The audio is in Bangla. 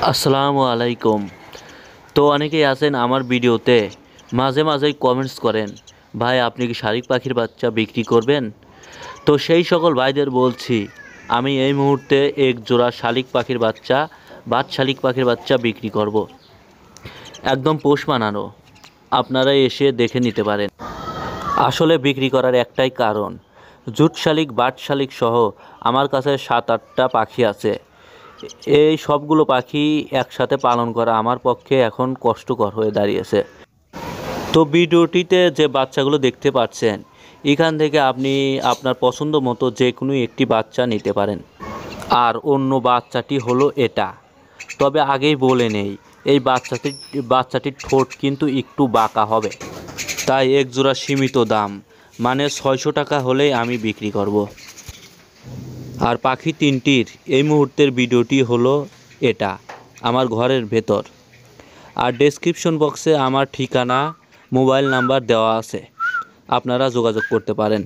আসসালামু আলাইকুম। তো অনেকেই আছেন আমার ভিডিওতে মাঝে মাঝেই কমেন্টস করেন, ভাই আপনি কি শালিক পাখির বাচ্চা বিক্রি করবেন? তো সেই সকল ভাইদের বলছি, আমি এই মুহূর্তে এক জোড়া শালিক পাখির বাচ্চা, বাদ শালিক পাখির বাচ্চা বিক্রি করব। একদম পোষ মানানো, আপনারা এসে দেখে নিতে পারেন। আসলে বিক্রি করার একটাই কারণ, জুট শালিক বাট শালিক সহ আমার কাছে 7-8টা পাখি আছে। এই সবগুলো পাখি একসাথে পালন করা আমার পক্ষে এখন কষ্টকর হয়ে দাঁড়িয়েছে। তো ভিডিওটিতে যে বাচ্চাগুলো দেখতে পাচ্ছেন, এখান থেকে আপনি আপনার পছন্দ মতো যে কোনো একটি বাচ্চা নিতে পারেন। আর অন্য বাচ্চাটি হলো এটা। তবে আগেই বলে নেই, এই বাচ্চাটির ঠোঁট কিন্তু একটু বাঁকা হবে, তাই এক জোড়া সীমিত দাম, মানে 600 টাকা হলেই আমি বিক্রি করব। আর পাখি তিনটির এই মুহূর্তের ভিডিওটি হলো এটা, আমার ঘরের ভেতর। আর ডেসক্রিপশন বক্সে আমার ঠিকানা, মোবাইল নাম্বার দেওয়া আছে, আপনারা যোগাযোগ করতে পারেন।